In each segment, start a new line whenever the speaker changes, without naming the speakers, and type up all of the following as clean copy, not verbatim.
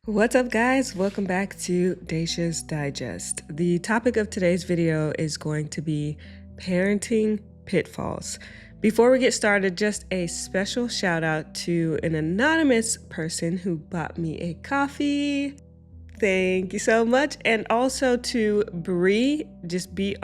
What's up, guys? Welcome back to Dacia's Digest. The topic of today's video is going to be parenting pitfalls. Before we get started, just a special shout out to an anonymous person who bought me a coffee. Thank you so much. And also to Bree, just Bree,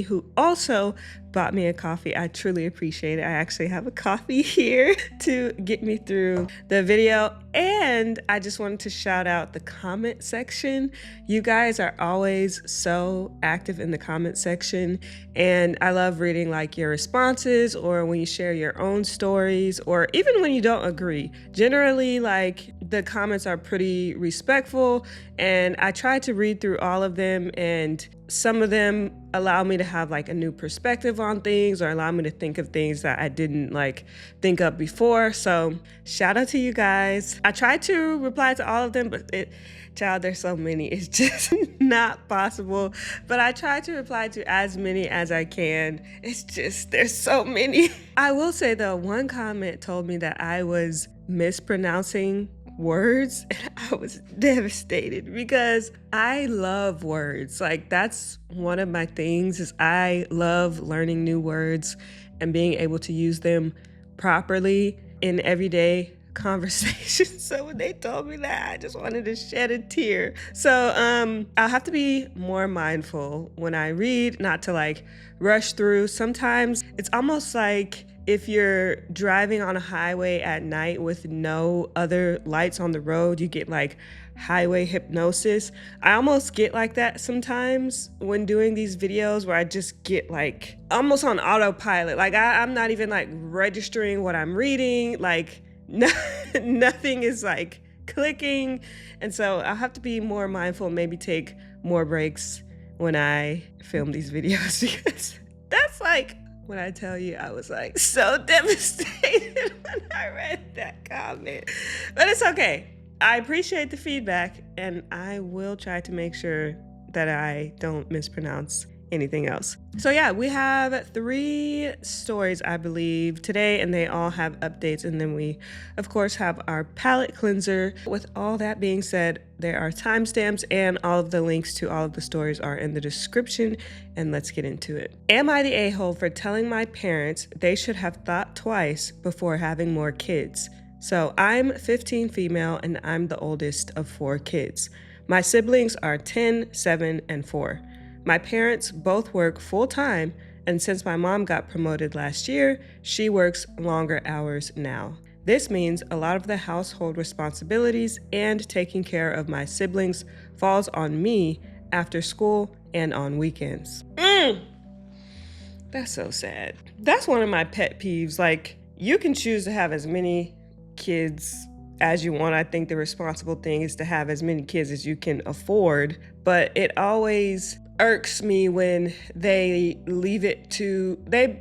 who also bought me a coffee. I truly appreciate it. I actually have a coffee here to get me through the video. And I just wanted to shout out the comment section. You guys are always so active in the comment section. And I love reading like your responses or when you share your own stories or even when you don't agree. Generally, like the comments are pretty respectful and I try to read through all of them, and some of them allow me to have like a new perspective on things or allow me to think of things that I didn't like think of before. So shout out to you guys. I try to reply to all of them, but child, there's so many. It's just not possible. But I try to reply to as many as I can. It's just, there's so many. I will say though, one comment told me that I was mispronouncing words, and I was devastated because I love words. Like that's one of my things is I love learning new words and being able to use them properly in everyday conversation. So when they told me that, I just wanted to shed a tear. So I'll have to be more mindful when I read, not to like rush through. Sometimes it's almost like if you're driving on a highway at night with no other lights on the road, you get like highway hypnosis. I almost get like that sometimes when doing these videos where I just get like almost on autopilot. Like I'm not even like registering what I'm reading. Like nothing is like clicking. And so I'll have to be more mindful, maybe take more breaks when I film these videos because that's like, when I tell you, I was like so devastated when I read that comment. But it's okay. I appreciate the feedback and I will try to make sure that I don't mispronounce anything else. So yeah, we have 3 stories, I believe, today, and they all have updates. And then we, of course, have our palette cleanser. With all that being said, there are timestamps and all of the links to all of the stories are in the description, and let's get into it. Am I the a-hole for telling my parents they should have thought twice before having more kids? So I'm 15 female and I'm the oldest of 4 kids. My siblings are 10, 7, and 4. My parents both work full-time, and since my mom got promoted last year, she works longer hours now. This means a lot of the household responsibilities and taking care of my siblings falls on me after school and on weekends. That's so sad. That's one of my pet peeves. Like, you can choose to have as many kids as you want. I think the responsible thing is to have as many kids as you can afford, but it always irks me when they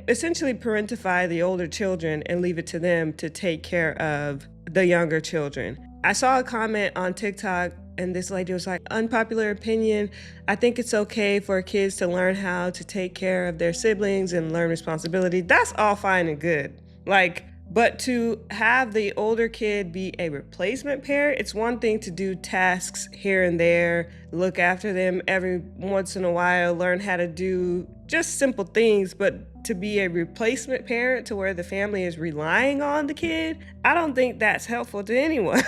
essentially parentify the older children and leave it to them to take care of the younger children. I saw a comment on TikTok and this lady was like, unpopular opinion, I think it's okay for kids to learn how to take care of their siblings and learn responsibility. That's all fine and good. But to have the older kid be a replacement parent, it's one thing to do tasks here and there, look after them every once in a while, learn how to do just simple things, but to be a replacement parent to where the family is relying on the kid, I don't think that's helpful to anyone.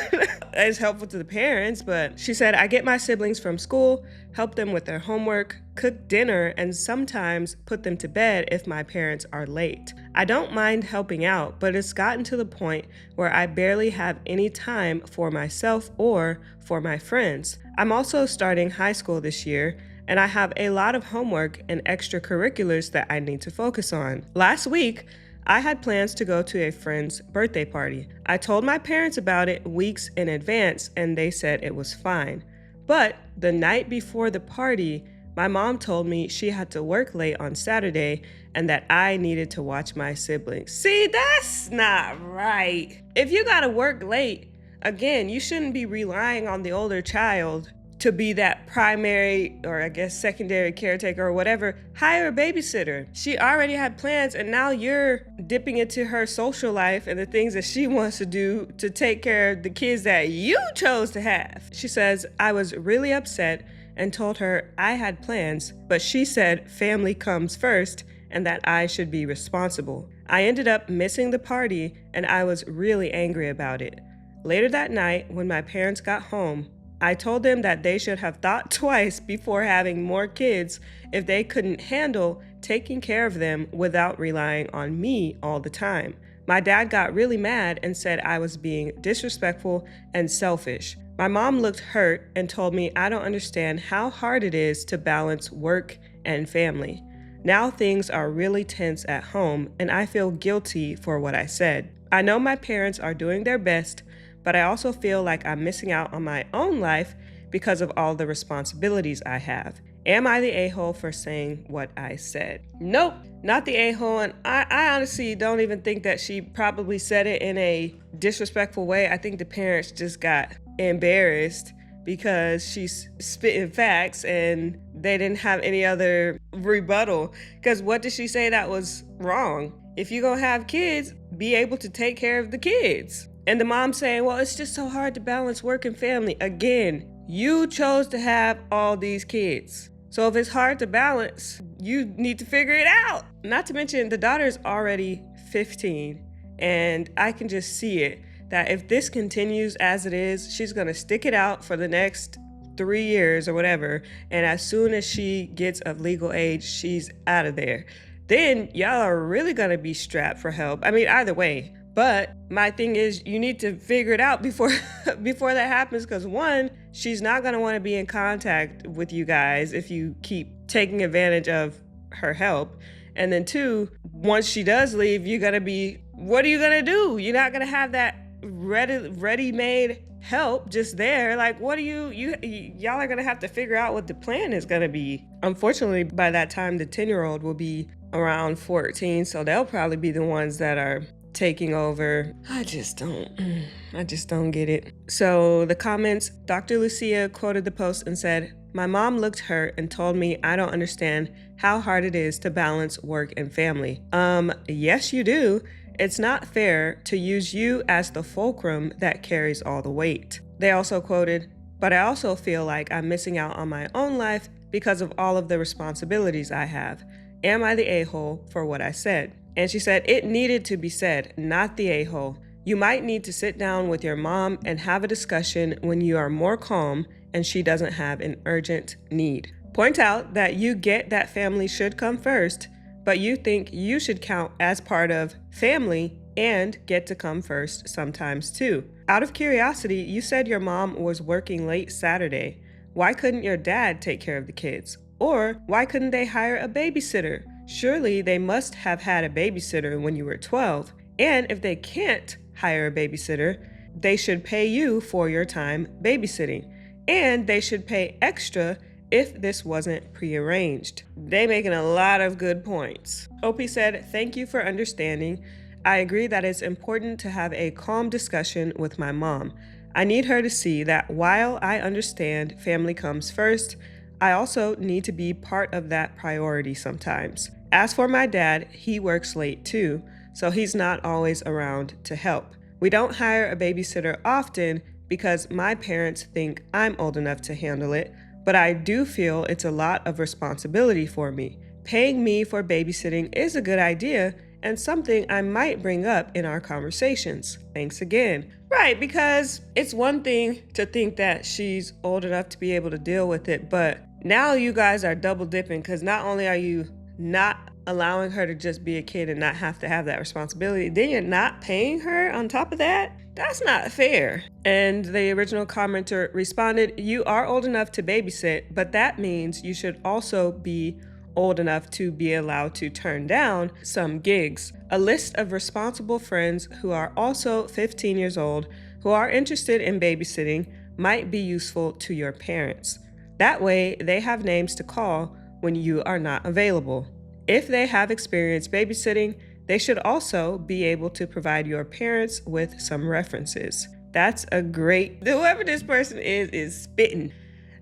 It's helpful to the parents, but she said, I get my siblings from school, help them with their homework, cook dinner, and sometimes put them to bed if my parents are late. I don't mind helping out, but it's gotten to the point where I barely have any time for myself or for my friends. I'm also starting high school this year, and I have a lot of homework and extracurriculars that I need to focus on. Last week, I had plans to go to a friend's birthday party. I told my parents about it weeks in advance, and they said it was fine. But the night before the party, my mom told me she had to work late on Saturday and that I needed to watch my siblings. See, that's not right. If you gotta work late, again, you shouldn't be relying on the older child to be that primary or I guess secondary caretaker or whatever, hire a babysitter. She already had plans and now you're dipping into her social life and the things that she wants to do to take care of the kids that you chose to have. She says, I was really upset and told her I had plans, but she said family comes first and that I should be responsible. I ended up missing the party and I was really angry about it. Later that night, when my parents got home, I told them that they should have thought twice before having more kids if they couldn't handle taking care of them without relying on me all the time. My dad got really mad and said I was being disrespectful and selfish. My mom looked hurt and told me I don't understand how hard it is to balance work and family. Now things are really tense at home and I feel guilty for what I said. I know my parents are doing their best, but I also feel like I'm missing out on my own life because of all the responsibilities I have. Am I the a-hole for saying what I said? Nope, not the a-hole, and I honestly don't even think that she probably said it in a disrespectful way. I think the parents just got embarrassed because she's spitting facts and they didn't have any other rebuttal. Because what did she say that was wrong? If you're gonna have kids, be able to take care of the kids. And the mom saying, well, it's just so hard to balance work and family. Again, you chose to have all these kids. So if it's hard to balance, you need to figure it out. Not to mention the daughter's already 15 and I can just see it that if this continues as it is, she's gonna stick it out for the next 3 years or whatever. And as soon as she gets of legal age, she's out of there. Then y'all are really gonna be strapped for help. I mean, either way. But my thing is, you need to figure it out before that happens, because one, she's not going to want to be in contact with you guys if you keep taking advantage of her help. And then two, once she does leave, you're going to be, what are you going to do? You're not going to have that ready-made help just there. Like, what do y'all are going to have to figure out what the plan is going to be. Unfortunately, by that time, the 10-year-old will be around 14, so they'll probably be the ones that are taking over. I just don't get it. So the comments, Dr. Lucia quoted the post and said, my mom looked hurt and told me I don't understand how hard it is to balance work and family. Yes, you do. It's not fair to use you as the fulcrum that carries all the weight. They also quoted, but I also feel like I'm missing out on my own life because of all of the responsibilities I have. Am I the a-hole for what I said? And she said, it needed to be said, not the a-hole. You might need to sit down with your mom and have a discussion when you are more calm and she doesn't have an urgent need. Point out that you get that family should come first, but you think you should count as part of family and get to come first sometimes too. Out of curiosity, you said your mom was working late Saturday. Why couldn't your dad take care of the kids? Or why couldn't they hire a babysitter? Surely they must have had a babysitter when you were 12. And if they can't hire a babysitter, they should pay you for your time babysitting. And they should pay extra if this wasn't prearranged. They making a lot of good points. Opie said, thank you for understanding. I agree that it's important to have a calm discussion with my mom. I need her to see that while I understand family comes first, I also need to be part of that priority sometimes. As for my dad, he works late too, so he's not always around to help. We don't hire a babysitter often because my parents think I'm old enough to handle it, but I do feel it's a lot of responsibility for me. Paying me for babysitting is a good idea and something I might bring up in our conversations. Thanks again. Right, because it's one thing to think that she's old enough to be able to deal with it, but now you guys are double dipping because not only are you not allowing her to just be a kid and not have to have that responsibility, then you're not paying her on top of that? That's not fair. And the original commenter responded, you are old enough to babysit, but that means you should also be old enough to be allowed to turn down some gigs. A list of responsible friends who are also 15 years old who are interested in babysitting might be useful to your parents. That way, they have names to call when you are not available. If they have experience babysitting, they should also be able to provide your parents with some references. That's a great, whoever this person is spitting.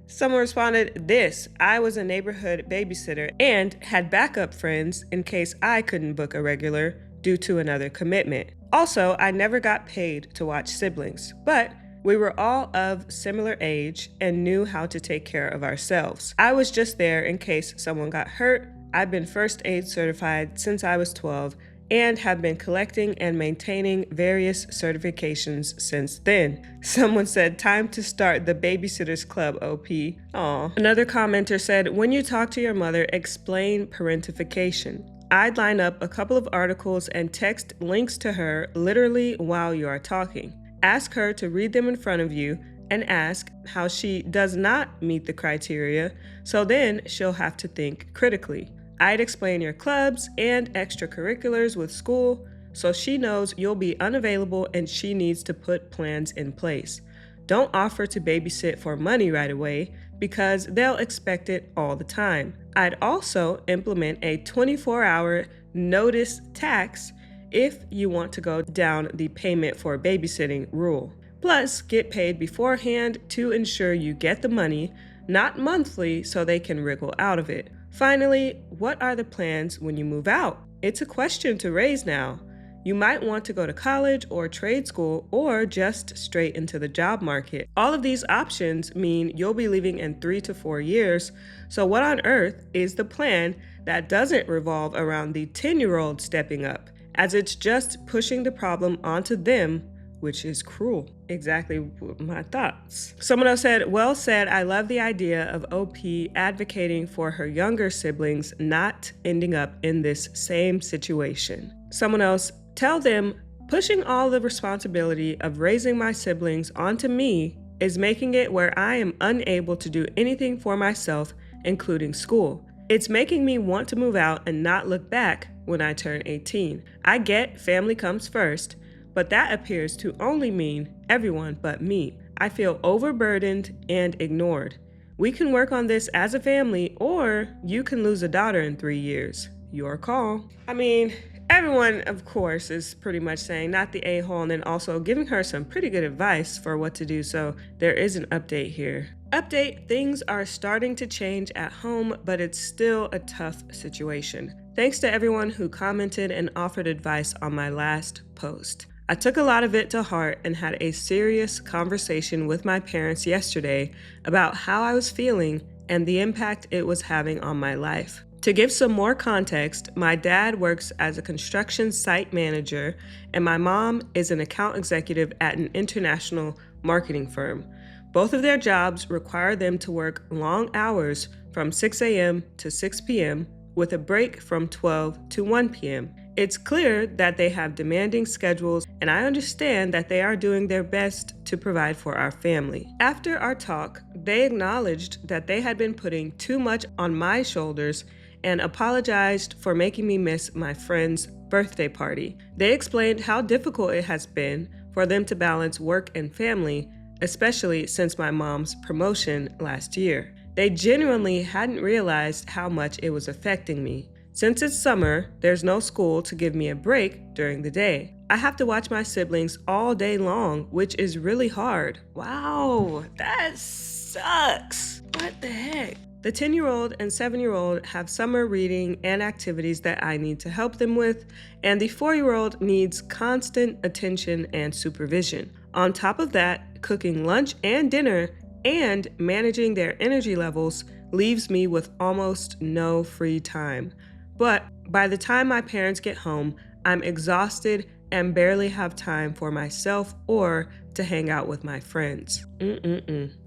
Someone responded, "This, I was a neighborhood babysitter and had backup friends in case I couldn't book a regular due to another commitment. Also, I never got paid to watch siblings, but we were all of similar age and knew how to take care of ourselves. I was just there in case someone got hurt. I've been first aid certified since I was 12 and have been collecting and maintaining various certifications since then." Someone said, "Time to start the Babysitters Club, OP." Aw. Another commenter said, "When you talk to your mother, explain parentification. I'd line up a couple of articles and text links to her literally while you are talking. Ask her to read them in front of you and ask how she does not meet the criteria, so then she'll have to think critically. I'd explain your clubs and extracurriculars with school so she knows you'll be unavailable and she needs to put plans in place. Don't offer to babysit for money right away because they'll expect it all the time. I'd also implement a 24-hour notice tax if you want to go down the payment for babysitting rule. Plus, get paid beforehand to ensure you get the money, not monthly, so they can wriggle out of it. Finally, what are the plans when you move out? It's a question to raise now. You might want to go to college or trade school or just straight into the job market. All of these options mean you'll be leaving in 3 to 4 years. So what on earth is the plan that doesn't revolve around the 10-year-old stepping up, as it's just pushing the problem onto them, which is cruel." Exactly my thoughts. Someone else said, "Well said, I love the idea of OP advocating for her younger siblings not ending up in this same situation." Someone else, "Tell them pushing all the responsibility of raising my siblings onto me is making it where I am unable to do anything for myself, including school. It's making me want to move out and not look back when I turn 18. I get family comes first, but that appears to only mean everyone but me. I feel overburdened and ignored. We can work on this as a family, or you can lose a daughter in 3 years. Your call." I mean, everyone, of course, is pretty much saying not the a-hole and then also giving her some pretty good advice for what to do, so there is an update here. Update, things are starting to change at home, but it's still a tough situation. Thanks to everyone who commented and offered advice on my last post. I took a lot of it to heart and had a serious conversation with my parents yesterday about how I was feeling and the impact it was having on my life. To give some more context, my dad works as a construction site manager and my mom is an account executive at an international marketing firm. Both of their jobs require them to work long hours from 6 a.m. to 6 p.m. with a break from 12 to 1 p.m. It's clear that they have demanding schedules, and I understand that they are doing their best to provide for our family. After our talk, they acknowledged that they had been putting too much on my shoulders and apologized for making me miss my friend's birthday party. They explained how difficult it has been for them to balance work and family, especially since my mom's promotion last year. They genuinely hadn't realized how much it was affecting me. Since it's summer, there's no school to give me a break during the day. I have to watch my siblings all day long, which is really hard. Wow, that sucks. What the heck? The 10-year-old and 7-year-old have summer reading and activities that I need to help them with, and the 4-year-old needs constant attention and supervision. On top of that, cooking lunch and dinner and managing their energy levels leaves me with almost no free time. But by the time my parents get home, I'm exhausted and barely have time for myself or to hang out with my friends.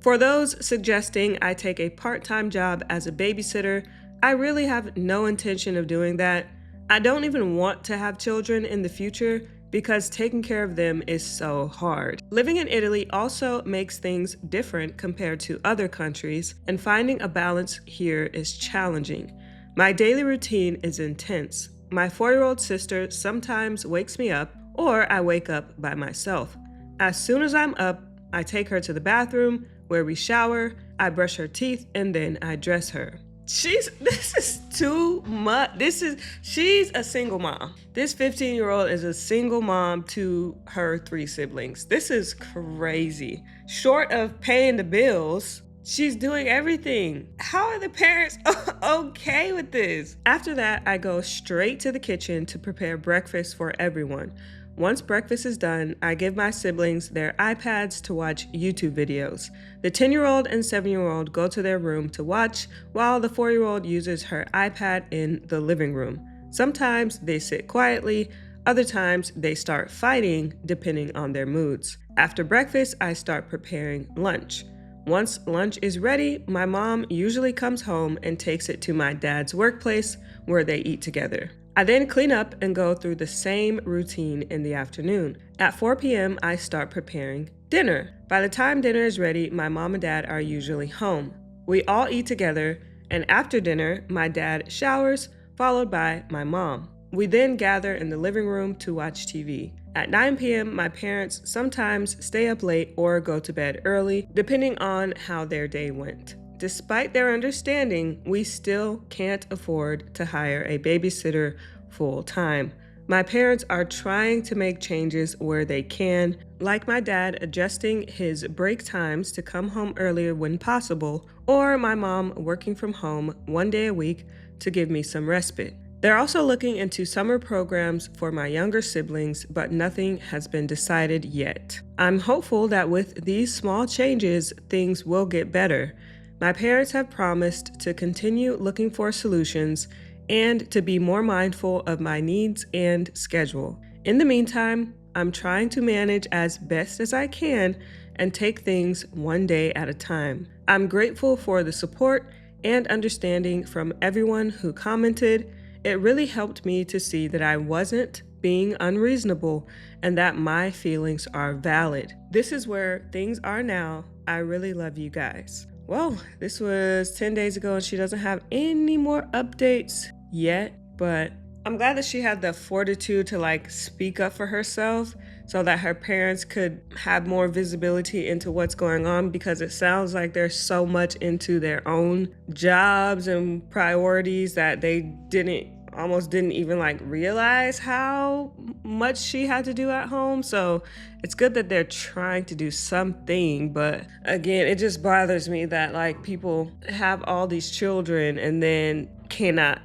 For those suggesting I take a part-time job as a babysitter, I really have no intention of doing that. I don't even want to have children in the future because taking care of them is so hard. Living in Italy also makes things different compared to other countries, and finding a balance here is challenging. My daily routine is intense. My 4-year-old sister sometimes wakes me up, or I wake up by myself. As soon as I'm up, I take her to the bathroom where we shower, I brush her teeth, and then I dress her. This is too much. She's a single mom. This 15-year-old is a single mom to her 3 siblings. This is crazy. Short of paying the bills, She's doing everything. How are the parents okay with this? After that, I go straight to the kitchen to prepare breakfast for everyone. Once breakfast is done, I give my siblings their iPads to watch YouTube videos. The 10-year-old and 7-year-old go to their room to watch, while the 4-year-old uses her iPad in the living room. Sometimes they sit quietly, other times they start fighting depending on their moods. After breakfast, I start preparing lunch. Once lunch is ready, my mom usually comes home and takes it to my dad's workplace where they eat together. I then clean up and go through the same routine in the afternoon. At 4 p.m., I start preparing dinner. By the time dinner is ready, my mom and dad are usually home. We all eat together, and after dinner, my dad showers, followed by my mom. We then gather in the living room to watch TV. At 9 p.m., my parents sometimes stay up late or go to bed early, depending on how their day went. Despite their understanding, we still can't afford to hire a babysitter full time. My parents are trying to make changes where they can, like my dad adjusting his break times to come home earlier when possible, or my mom working from home one day a week to give me some respite. They're also looking into summer programs for my younger siblings, but nothing has been decided yet. I'm hopeful that with these small changes, things will get better. My parents have promised to continue looking for solutions and to be more mindful of my needs and schedule. In the meantime, I'm trying to manage as best as I can and take things one day at a time. I'm grateful for the support and understanding from everyone who commented. It really helped me to see that I wasn't being unreasonable and that my feelings are valid. This is where things are now. I really love you guys. Well, this was 10 days ago and she doesn't have any more updates yet, but I'm glad that she had the fortitude to speak up for herself so that her parents could have more visibility into what's going on, because it sounds like they're so much into their own jobs and priorities that they almost didn't even realize how much she had to do at home. So it's good that they're trying to do something, but again, it just bothers me that people have all these children and then cannot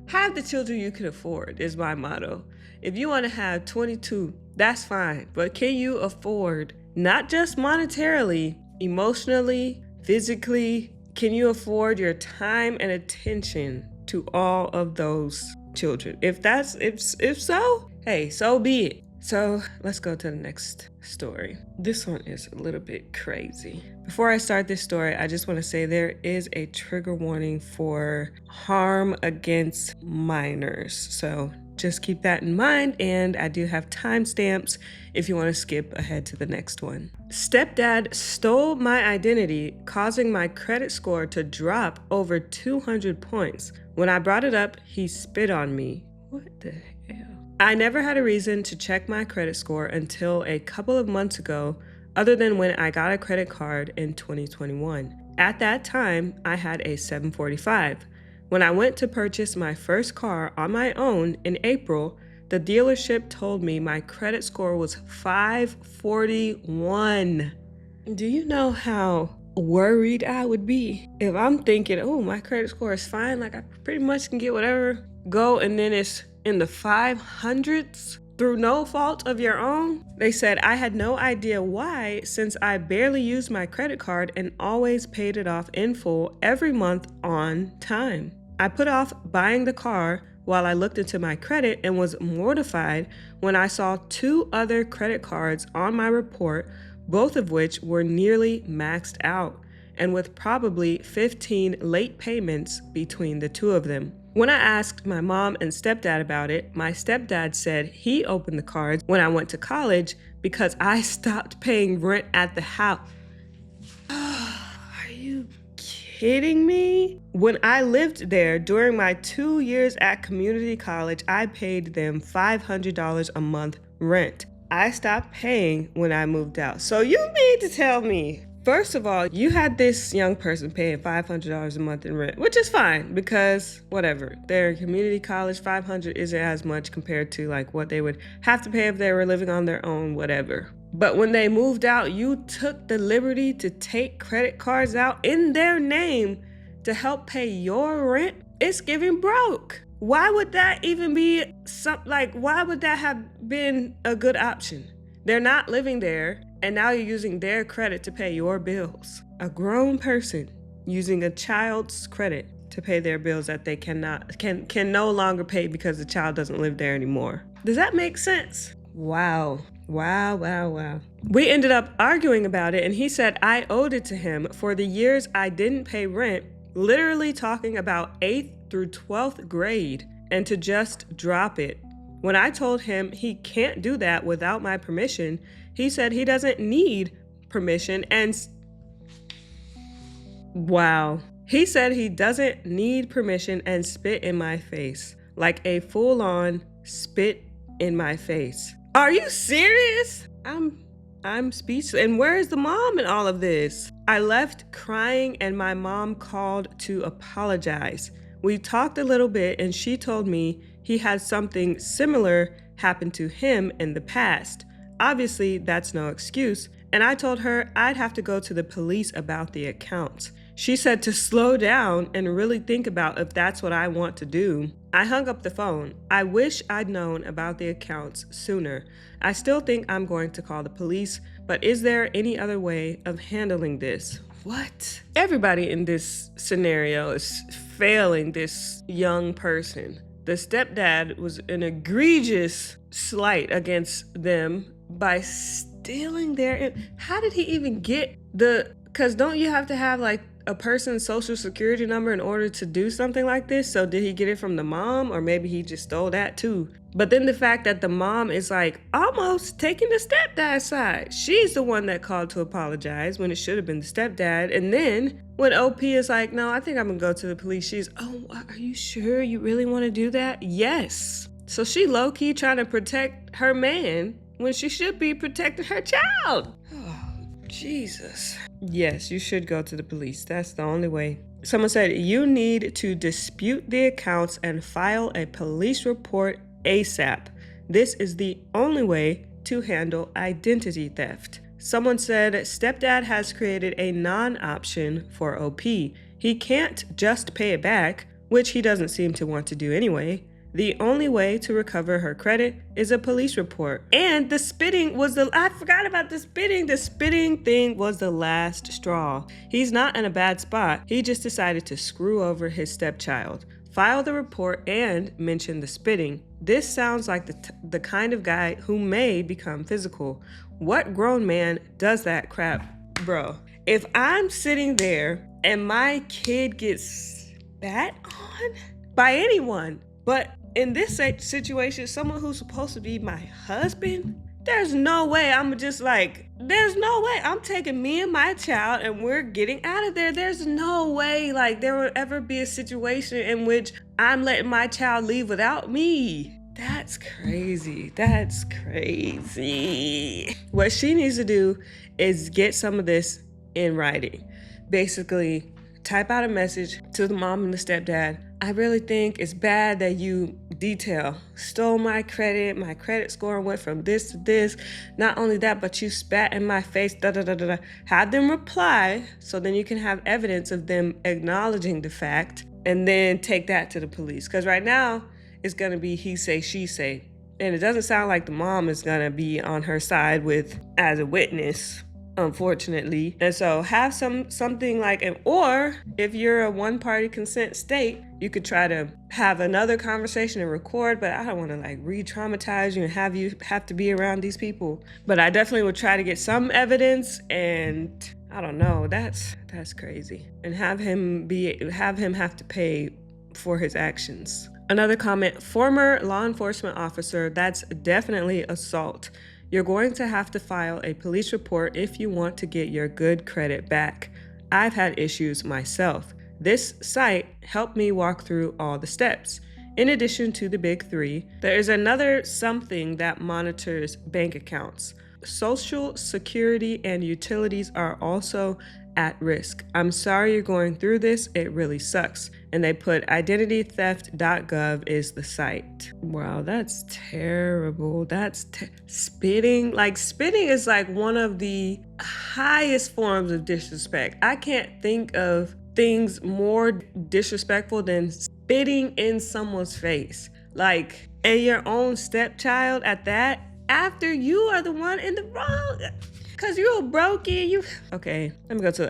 have the children you can afford is my motto. If you want to have 22, that's fine, but can you afford, not just monetarily, emotionally, physically, can you afford your time and attention to all of those children? If so, hey, so be it. So let's go to the next story. This one is a little bit crazy. Before I start this story, I just want to say there is a trigger warning for harm against minors. So just keep that in mind, and I do have timestamps if you want to skip ahead to the next one. Stepdad stole my identity, causing my credit score to drop over 200 points. When I brought it up, he spit on me. What the hell? I never had a reason to check my credit score until a couple of months ago, other than when I got a credit card in 2021. At that time, I had a 745. When I went to purchase my first car on my own in April, the dealership told me my credit score was 541. Do you know how worried I would be if I'm thinking, oh, my credit score is fine, I pretty much can get whatever, go, and then it's in the 500s through no fault of your own? They said I had no idea why, since I barely used my credit card and always paid it off in full every month on time. I put off buying the car while I looked into my credit and was mortified when I saw 2 other credit cards on my report, both of which were nearly maxed out, and with probably 15 late payments between the 2 of them. When I asked my mom and stepdad about it, my stepdad said he opened the cards when I went to college because I stopped paying rent at the house. Are you kidding me? When I lived there during my 2 years at community college, I paid them $500 a month rent. I stopped paying when I moved out. So you mean to tell me, first of all, you had this young person paying $500 a month in rent, which is fine because whatever, they're in community college, $500 isn't as much compared to what they would have to pay if they were living on their own, whatever. But when they moved out, you took the liberty to take credit cards out in their name to help pay your rent. It's giving broke. Why would that even be why would that have been a good option? They're not living there, and now you're using their credit to pay your bills. A grown person using a child's credit to pay their bills that they can no longer pay because the child doesn't live there anymore. Does that make sense? Wow. We ended up arguing about it, and he said I owed it to him for the years I didn't pay rent, literally talking about 8th through 12th grade, and to just drop it. When I told him he can't do that without my permission, he said he doesn't need permission and wow. He said he doesn't need permission and spit in my face. Like a full-on spit in my face. Are you serious? I'm speechless. And where is the mom in all of this? I left crying and my mom called to apologize. We talked a little bit and she told me he had something similar happen to him in the past. Obviously, that's no excuse. And I told her I'd have to go to the police about the accounts. She said to slow down and really think about if that's what I want to do. I hung up the phone. I wish I'd known about the accounts sooner. I still think I'm going to call the police, but is there any other way of handling this? What? Everybody in this scenario is failing this young person. The stepdad was an egregious slight against them by stealing how did he even get because don't you have to have like a person's social security number in order to do something like this? So did he get it from the mom, or maybe he just stole that too? But then the fact that the mom is like almost taking the stepdad's side. She's the one that called to apologize when it should have been the stepdad. And then when OP is like, no, I think I'm gonna go to the police. She's, oh, are you sure you really want to do that? Yes. So she low-key trying to protect her man when she should be protecting her child. Oh, Jesus. Yes, you should go to the police. That's the only way. Someone said, you need to dispute the accounts and file a police report ASAP. This is the only way to handle identity theft. Someone said, stepdad has created a non-option for OP. He can't just pay it back, which he doesn't seem to want to do anyway. The only way to recover her credit is a police report. And the spitting was I forgot about the spitting. The spitting thing was the last straw. He's not in a bad spot. He just decided to screw over his stepchild. File the report and mention the spitting. This sounds like the kind of guy who may become physical. What grown man does that crap? Bro, if I'm sitting there and my kid gets spat on by anyone, but in this situation, someone who's supposed to be my husband, there's no way I'm just like, there's no way I'm taking me and my child and we're getting out of there. There's no way like there will ever be a situation in which I'm letting my child leave without me. That's crazy. That's crazy. What she needs to do is get some of this in writing. Basically, type out a message to the mom and the stepdad. I really think it's bad that you stole my credit score went from this to this. Not only that, but you spat in my face, Have them reply so then you can have evidence of them acknowledging the fact and then take that to the police. Because right now, it's gonna be he say, she say. And it doesn't sound like the mom is gonna be on her side as a witness, unfortunately. And so have something like, or if you're a one-party consent state, you could try to have another conversation and record, but I don't want to like re-traumatize you and have you have to be around these people. But I definitely would try to get some evidence, and I don't know, that's crazy. And have him have to pay for his actions. Another comment, former law enforcement officer, that's definitely assault. You're going to have to file a police report if you want to get your good credit back. I've had issues myself. This site helped me walk through all the steps. In addition to the big three, there is another something that monitors bank accounts. Social Security and utilities are also at risk. I'm sorry you're going through this. It really sucks. And they put identitytheft.gov is the site. Wow, that's terrible. That's spitting. Like, spitting is like one of the highest forms of disrespect. I can't think of things more disrespectful than spitting in someone's face. Like, and your own stepchild at that, after you are the one in the wrong. Cause you're broken. Okay, let me go to the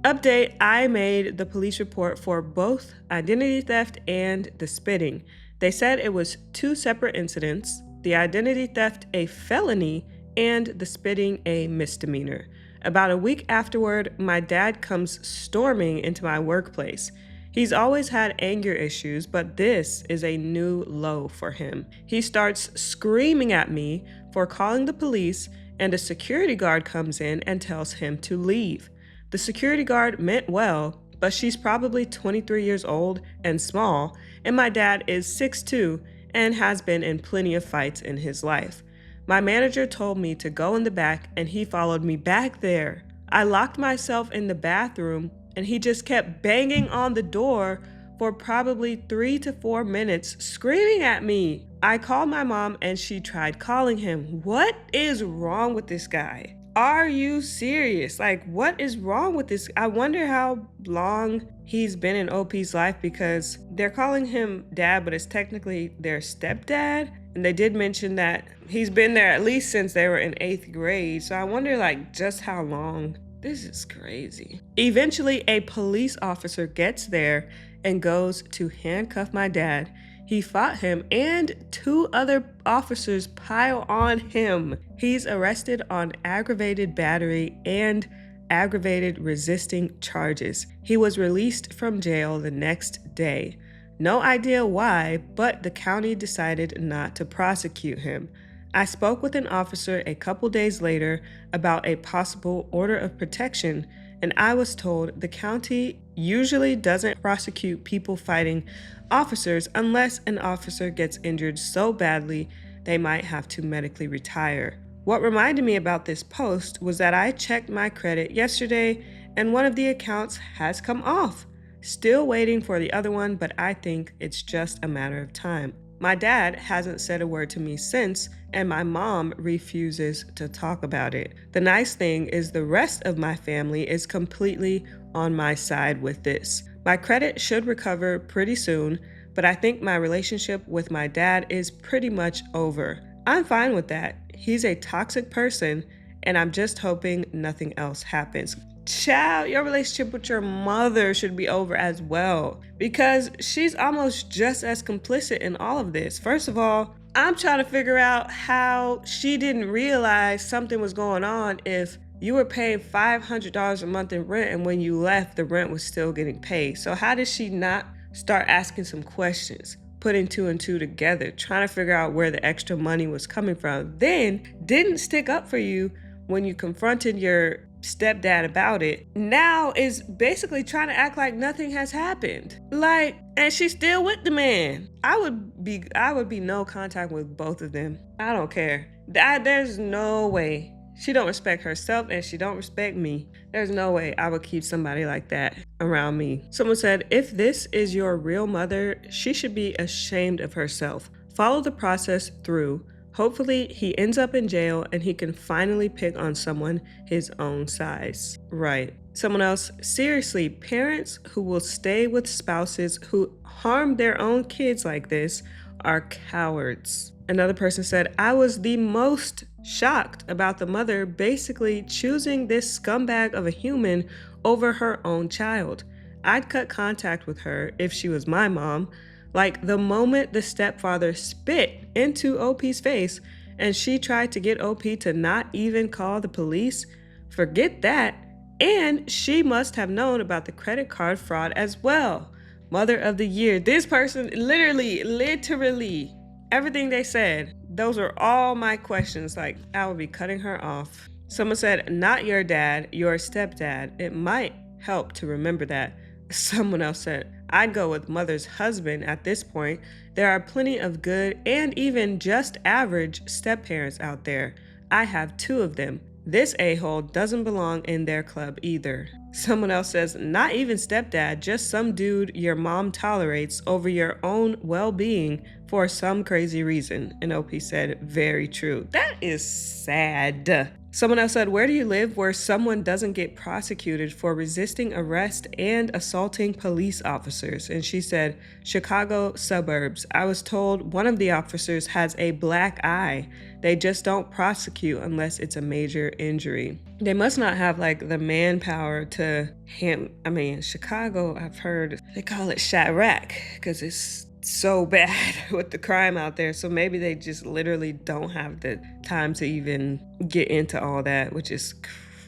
update. I made the police report for both identity theft and the spitting. They said it was 2 separate incidents, the identity theft a felony and the spitting a misdemeanor. About a week afterward, my dad comes storming into my workplace. He's always had anger issues, but this is a new low for him. He starts screaming at me for calling the police, and a security guard comes in and tells him to leave. The security guard meant well, but she's probably 23 years old and small, and my dad is 6'2" and has been in plenty of fights in his life. My manager told me to go in the back, and he followed me back there. I locked myself in the bathroom, and he just kept banging on the door for probably 3 to 4 minutes, screaming at me. I called my mom and she tried calling him. What is wrong with this guy? Are you serious? Like, what is wrong with this? I wonder how long he's been in OP's life, because they're calling him dad, but it's technically their stepdad. And they did mention that he's been there at least since they were in 8th grade. So I wonder, like, just how long. This is crazy. Eventually, a police officer gets there and goes to handcuff my dad. He fought him, and 2 other officers pile on him. He's arrested on aggravated battery and aggravated resisting charges. He was released from jail the next day. No idea why, but the county decided not to prosecute him. I spoke with an officer a couple days later about a possible order of protection, and I was told the county usually doesn't prosecute people fighting officers unless an officer gets injured so badly they might have to medically retire. What reminded me about this post was that I checked my credit yesterday and one of the accounts has come off. Still waiting for the other one, but I think it's just a matter of time. My dad hasn't said a word to me since, and my mom refuses to talk about it. The nice thing is the rest of my family is completely on my side with this. My credit should recover pretty soon, but I think my relationship with my dad is pretty much over. I'm fine with that. He's a toxic person, and I'm just hoping nothing else happens. Child, your relationship with your mother should be over as well, because she's almost just as complicit in all of this. First of all, I'm trying to figure out how she didn't realize something was going on if you were paying $500 a month in rent and when you left, the rent was still getting paid. So how did she not start asking some questions, putting 2 and 2 together, trying to figure out where the extra money was coming from? Then didn't stick up for you when you confronted your stepdad about it. Now is basically trying to act like nothing has happened. Like, and she's still with the man. I would be no contact with both of them. I don't care. There's no way. She don't respect herself and she don't respect me. There's no way I would keep somebody like that around me. Someone said, if this is your real mother, she should be ashamed of herself. Follow the process through. Hopefully he ends up in jail and he can finally pick on someone his own size. Right. Someone else, seriously, parents who will stay with spouses who harm their own kids like this are cowards. Another person said, I was the most shocked about the mother basically choosing this scumbag of a human over her own child. I'd cut contact with her if she was my mom. Like, the moment the stepfather spit into OP's face and she tried to get OP to not even call the police, forget that. And she must have known about the credit card fraud as well. Mother of the year. This person literally, everything they said, those are all my questions. Like, I would be cutting her off. Someone said, not your dad, your stepdad. It might help to remember that. Someone else said, I'd go with mother's husband at this point. There are plenty of good and even just average step-parents out there. I have 2 of them. This a-hole doesn't belong in their club either. Someone else says, not even stepdad, just some dude your mom tolerates over your own well-being for some crazy reason. And OP said, very true. That is sad. Someone else said, where do you live where someone doesn't get prosecuted for resisting arrest and assaulting police officers? And she said, Chicago suburbs. I was told one of the officers has a black eye. They just don't prosecute unless it's a major injury. They must not have like the manpower to handle. Chicago, I've heard they call it Chirac because it's so bad with the crime out there. So maybe they just literally don't have the time to even get into all that, which is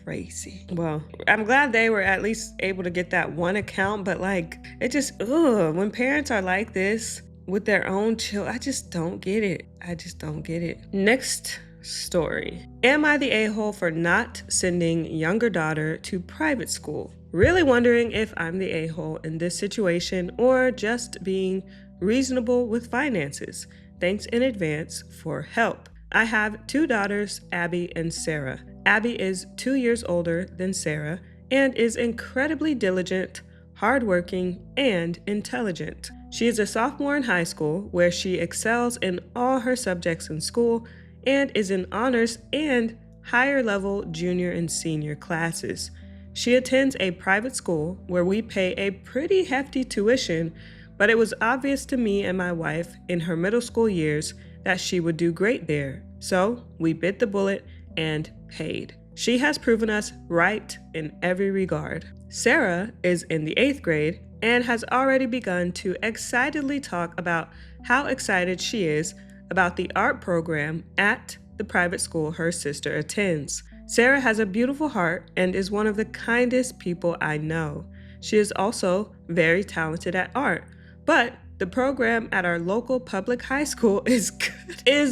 crazy. Well, I'm glad they were at least able to get that one account, but like, it just, when parents are like this with their own children, I just don't get it. I just don't get it. Next story. Am I the a-hole for not sending younger daughter to private school? Really wondering if I'm the a-hole in this situation or just being reasonable with finances. Thanks in advance for help. I have 2 daughters, Abby and Sarah. Abby is 2 years older than Sarah and is incredibly diligent, hardworking, and intelligent. She is a sophomore in high school where she excels in all her subjects in school and is in honors and higher level junior and senior classes. She attends a private school where we pay a pretty hefty tuition, but it was obvious to me and my wife in her middle school years that she would do great there. So we bit the bullet and paid. She has proven us right in every regard. Sarah is in the 8th grade and has already begun to excitedly talk about how excited she is about the art program at the private school her sister attends. Sarah has a beautiful heart and is one of the kindest people I know. She is also very talented at art, but the program at our local public high school is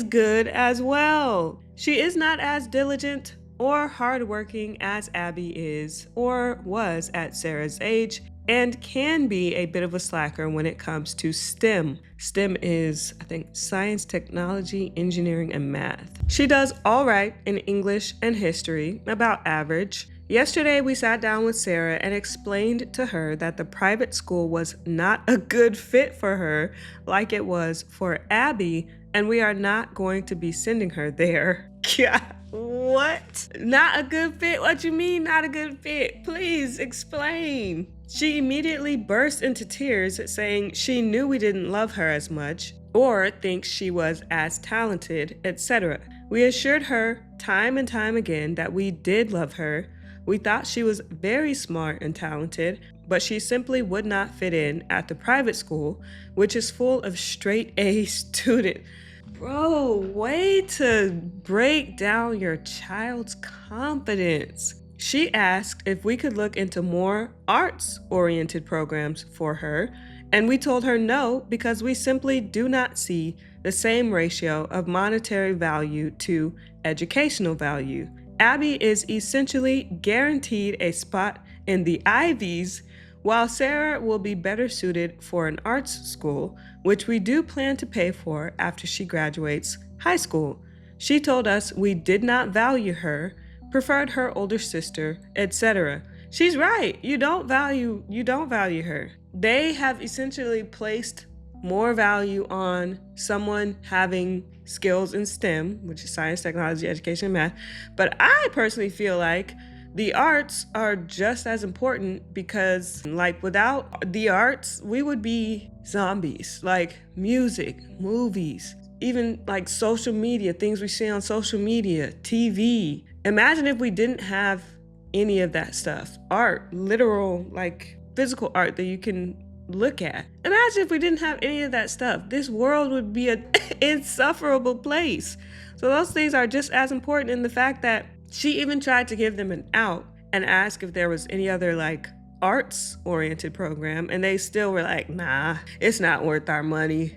good as well. She is not as diligent or hardworking as Abby is or was at Sarah's age, and can be a bit of a slacker when it comes to STEM. STEM is, I think, science, technology, engineering, and math. She does all right in English and history, about average. Yesterday, we sat down with Sarah and explained to her that the private school was not a good fit for her like it was for Abby, and we are not going to be sending her there. Yeah. What? Not a good fit? What you mean not a good fit? Please explain. She immediately burst into tears, saying she knew we didn't love her as much or think she was as talented, etc. We assured her time and time again that we did love her. We thought she was very smart and talented, but she simply would not fit in at the private school, which is full of straight A students. Bro, way to break down your child's confidence. She asked if we could look into more arts-oriented programs for her, and we told her no because we simply do not see the same ratio of monetary value to educational value. Abby is essentially guaranteed a spot in the Ivies, while Sarah will be better suited for an arts school, which we do plan to pay for after she graduates high school. She told us we did not value her, preferred her older sister, etc. She's right. You don't value her. They have essentially placed more value on someone having skills in STEM, which is science, technology, education, and math. But I personally feel like the arts are just as important because, like, without the arts, we would be zombies. Like music, movies, even like social media, things we see on social media, TV. Imagine if we didn't have any of that stuff. Art, literal, like physical art that you can look at. Imagine if we didn't have any of that stuff. This world would be an insufferable place. So those things are just as important in the fact that she even tried to give them an out and ask if there was any other like arts-oriented program, and they still were like, nah, it's not worth our money.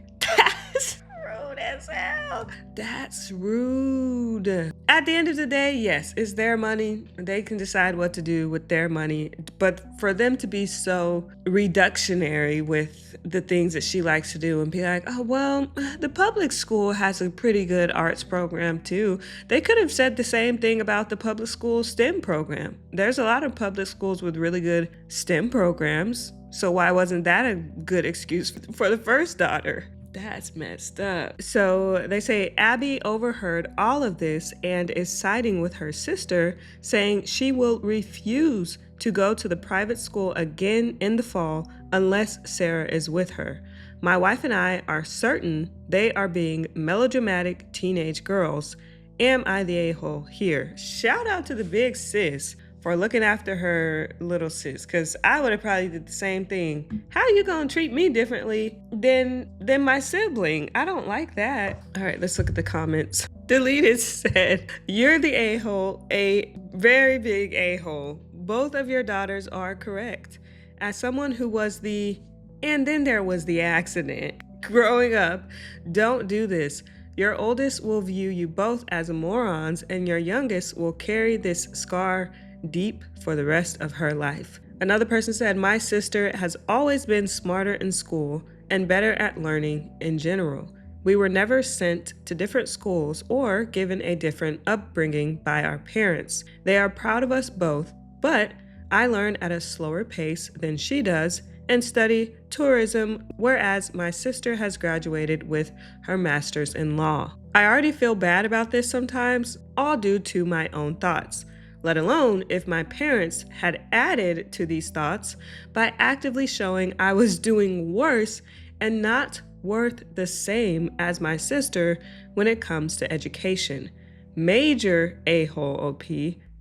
Bro, as hell. That's rude. At the end of the day, yes, it's their money. They can decide what to do with their money. But for them to be so reductionary with the things that she likes to do and be like, oh, well, the public school has a pretty good arts program too. They could have said the same thing about the public school STEM program. There's a lot of public schools with really good STEM programs. So why wasn't that a good excuse for the first daughter? That's messed up. So they say Abby overheard all of this and is siding with her sister, saying she will refuse to go to the private school again in the fall unless Sarah is with her. My wife and I are certain they are being melodramatic teenage girls. Am I the a-hole here? Shout out to the big sis for looking after her little sis, because I would have probably did the same thing. How are you gonna treat me differently than my sibling? I don't like that. All right, let's look at the comments. Deleted said, you're the a-hole, a very big a-hole. Both of your daughters are correct. As someone who was and then there was the accident. Growing up, don't do this. Your oldest will view you both as morons, and your youngest will carry this scar deep for the rest of her life. Another person said, my sister has always been smarter in school and better at learning in general. We were never sent to different schools or given a different upbringing by our parents. They are proud of us both, but I learn at a slower pace than she does and study tourism, whereas my sister has graduated with her master's in law. I already feel bad about this sometimes, all due to my own thoughts, let alone if my parents had added to these thoughts by actively showing I was doing worse and not worth the same as my sister when it comes to education. Major a-hole OP.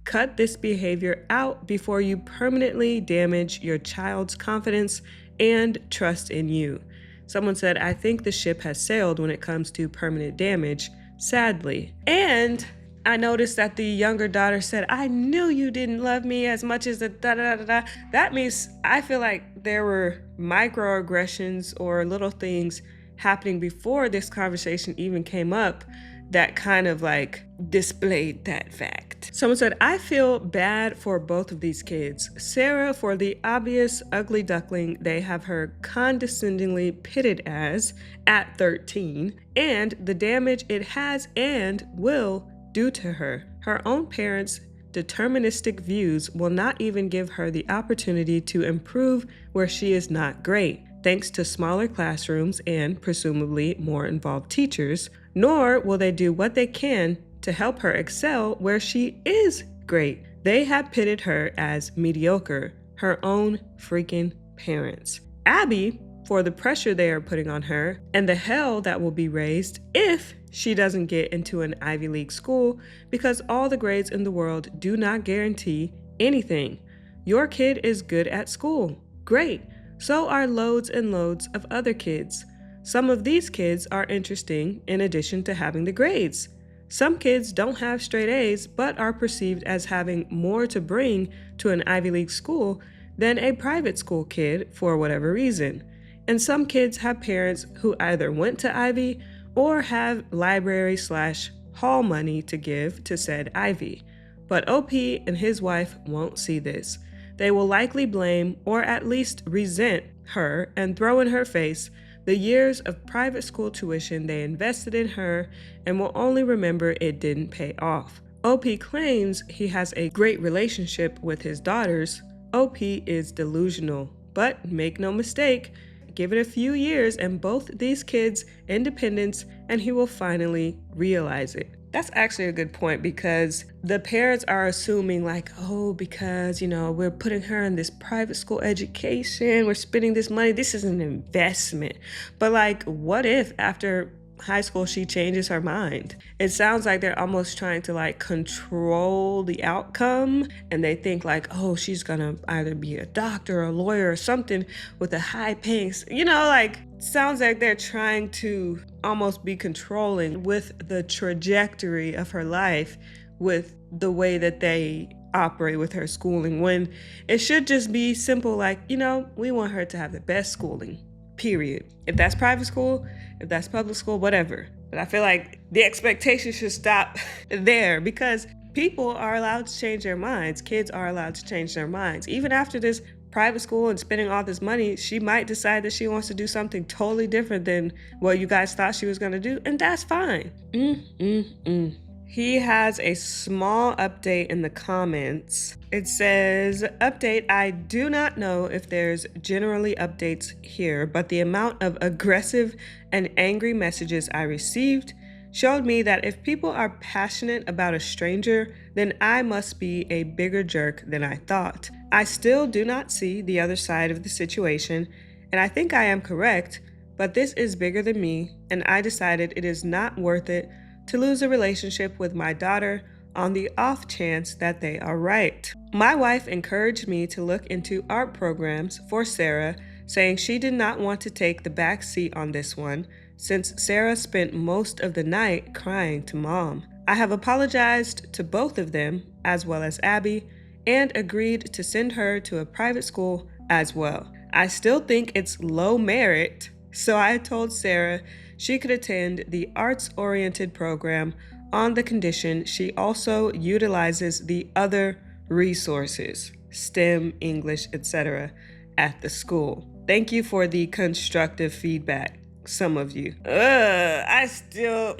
Cut this behavior out before you permanently damage your child's confidence and trust in you. Someone said, I think the ship has sailed when it comes to permanent damage, sadly. And I noticed that the younger daughter said, I knew you didn't love me as much as the da-da-da-da. That means I feel like there were microaggressions or little things happening before this conversation even came up that kind of like displayed that fact. Someone said, I feel bad for both of these kids. Sarah for the obvious ugly duckling they have her condescendingly pitted as at 13, and the damage it has and will do to her. Her own parents' deterministic views will not even give her the opportunity to improve where she is not great, thanks to smaller classrooms and presumably more involved teachers, nor will they do what they can to help her excel where she is great. They have pitted her as mediocre, her own freaking parents. Abby, for the pressure they are putting on her and the hell that will be raised if she doesn't get into an Ivy League school, because all the grades in the world do not guarantee anything. Your kid is good at school. Great. So are loads and loads of other kids. Some of these kids are interesting in addition to having the grades. Some kids don't have straight A's but are perceived as having more to bring to an Ivy League school than a private school kid for whatever reason. And some kids have parents who either went to Ivy or have library/hall money to give to said Ivy. But OP and his wife won't see this. They will likely blame or at least resent her and throw in her face the years of private school tuition they invested in her and will only remember it didn't pay off. OP claims he has a great relationship with his daughters. OP is delusional, but make no mistake, give it a few years and both these kids' independence and he will finally realize it. That's actually a good point, because the parents are assuming like, oh, because, we're putting her in this private school education, we're spending this money, this is an investment. But like, what if after high school she changes her mind? It sounds like they're almost trying to like control the outcome, and they think like, oh, she's gonna either be a doctor or a lawyer or something with a high paying, like sounds like they're trying to almost be controlling with the trajectory of her life with the way that they operate with her schooling, when it should just be simple like, we want her to have the best schooling, period. If that's private school, if that's public school, whatever. But I feel like the expectation should stop there, because people are allowed to change their minds. Kids are allowed to change their minds. Even after this private school and spending all this money, she might decide that she wants to do something totally different than what you guys thought she was going to do, and that's fine. He has a small update in the comments. It says, update, I do not know if there's generally updates here, but the amount of aggressive and angry messages I received showed me that if people are passionate about a stranger, then I must be a bigger jerk than I thought. I still do not see the other side of the situation, and I think I am correct, but this is bigger than me, and I decided it is not worth it to lose a relationship with my daughter on the off chance that they are right. My wife encouraged me to look into art programs for Sarah, saying she did not want to take the back seat on this one, since Sarah spent most of the night crying to Mom. I have apologized to both of them, as well as Abby, and agreed to send her to a private school as well. I still think it's low merit, so I told Sarah she could attend the arts-oriented program on the condition she also utilizes the other resources, STEM, English, etc., at the school. Thank you for the constructive feedback, some of you. I still,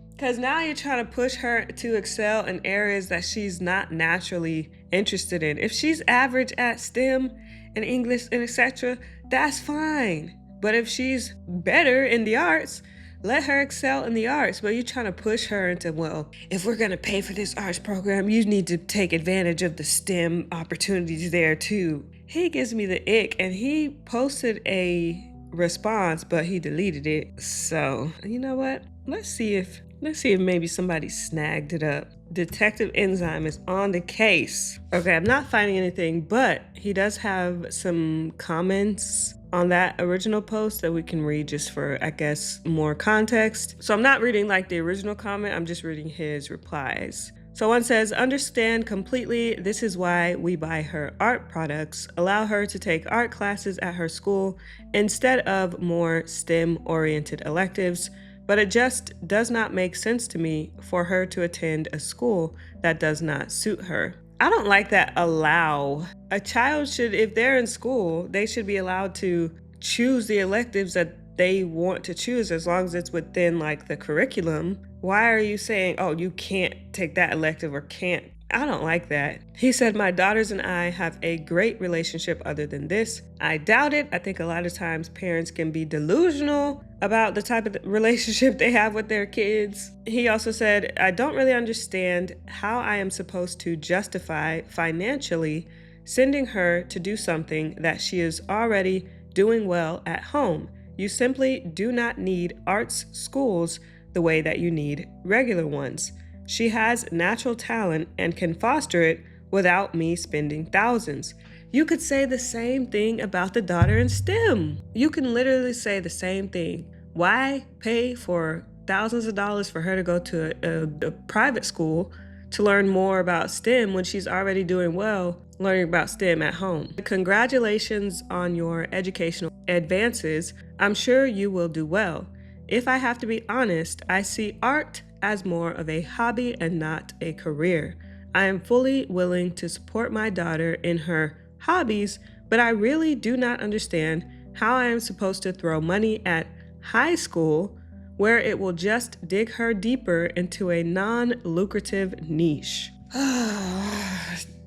because now you're trying to push her to excel in areas that she's not naturally interested in. If she's average at STEM and English and etc., that's fine. But if she's better in the arts, let her excel in the arts. But you're trying to push her into, well, if we're going to pay for this arts program, you need to take advantage of the STEM opportunities there too. He gives me the ick, and he posted a response, but he deleted it. So, you know what? Let's see if maybe somebody snagged it up. Detective Enzyme is on the case. Okay, I'm not finding anything, but he does have some comments on that original post that we can read just for, I guess, more context. So I'm not reading like the original comment, I'm just reading his replies. So one says, understand completely, this is why we buy her art products, allow her to take art classes at her school instead of more STEM-oriented electives, but it just does not make sense to me for her to attend a school that does not suit her. I don't like that allow. A child should, if they're in school, they should be allowed to choose the electives that they want to choose as long as it's within like the curriculum. Why are you saying, oh, you can't take that elective or can't? I don't like that. He said, my daughters and I have a great relationship other than this. I doubt it. I think a lot of times parents can be delusional about the type of relationship they have with their kids. He also said, I don't really understand how I am supposed to justify financially sending her to do something that she is already doing well at home. You simply do not need arts schools the way that you need regular ones. She has natural talent and can foster it without me spending thousands. You could say the same thing about the daughter in STEM. You can literally say the same thing. Why pay for thousands of dollars for her to go to a private school to learn more about STEM when she's already doing well learning about STEM at home? Congratulations on your educational advances. I'm sure you will do well. If I have to be honest, I see art as more of a hobby and not a career. I am fully willing to support my daughter in her hobbies, but I really do not understand how I am supposed to throw money at high school where it will just dig her deeper into a non-lucrative niche.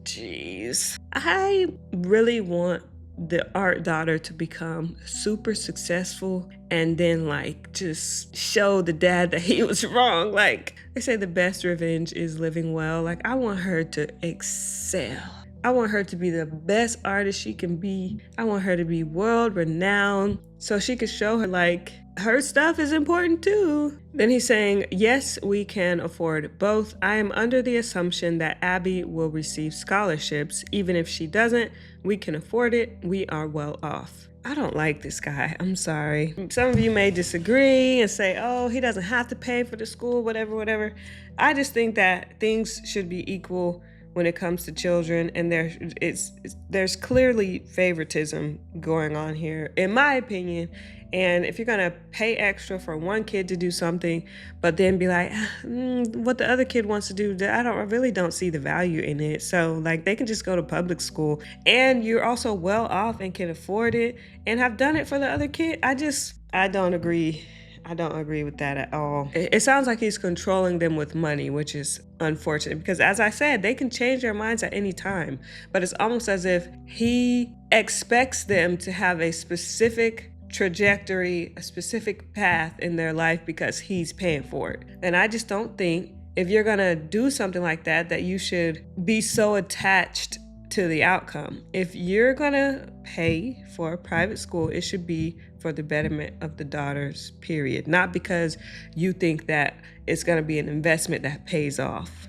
Jeez. I really want the art daughter to become super successful and then like just show the dad that he was wrong. Like they say, the best revenge is living well. Like I want her to excel. I want her to be the best artist she can be. I want her to be world renowned so she could show her like her stuff is important too. Then he's saying, yes, we can afford both. I am under the assumption that Abby will receive scholarships. Even if she doesn't, we can afford it. We are well off. I don't like this guy. I'm sorry. Some of you may disagree and say, oh, he doesn't have to pay for the school, whatever. I just think that things should be equal when it comes to children, and there's clearly favoritism going on here, in my opinion. And if you're gonna pay extra for one kid to do something, but then be like, what the other kid wants to do, I really don't see the value in it. So like they can just go to public school, and you're also well off and can afford it and have done it for the other kid. I don't agree. I don't agree with that at all. It sounds like he's controlling them with money, which is unfortunate because, as I said, they can change their minds at any time. But it's almost as if he expects them to have a specific trajectory, a specific path in their life because he's paying for it. And I just don't think if you're gonna do something like that, that you should be so attached to the outcome. If you're gonna pay for a private school, it should be for the betterment of the daughters, period. Not because you think that it's gonna be an investment that pays off.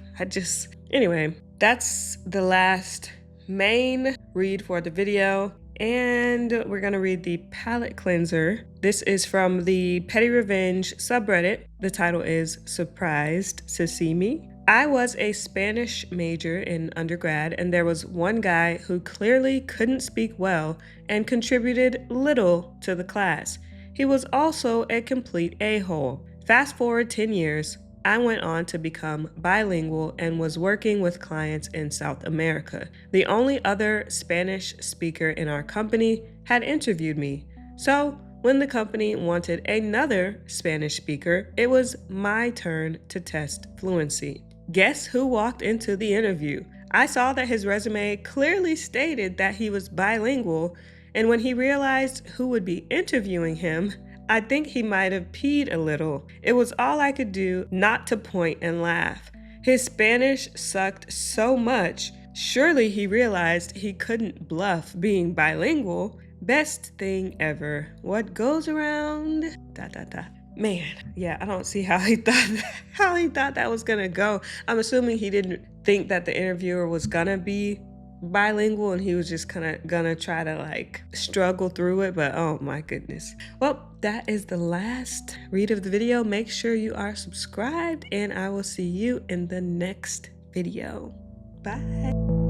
Anyway, that's the last main read for the video. And we're gonna read the palette cleanser. This is from the Petty Revenge subreddit. The title is Surprised to See Me. I was a Spanish major in undergrad, and there was one guy who clearly couldn't speak well and contributed little to the class. He was also a complete a-hole. Fast forward 10 years, I went on to become bilingual and was working with clients in South America. The only other Spanish speaker in our company had interviewed me. So when the company wanted another Spanish speaker, it was my turn to test fluency. Guess who walked into the interview? I saw that his resume clearly stated that he was bilingual, and when he realized who would be interviewing him, I think he might have peed a little. It was all I could do not to point and laugh. His Spanish sucked so much, surely he realized he couldn't bluff being bilingual. Best thing ever. What goes around, ... Man, yeah, I don't see how he thought that was gonna go. I'm assuming he didn't think that the interviewer was gonna be bilingual and he was just gonna try to like struggle through it, but oh my goodness. Well, that is the last read of the video. Make sure you are subscribed, and I will see you in the next video. Bye.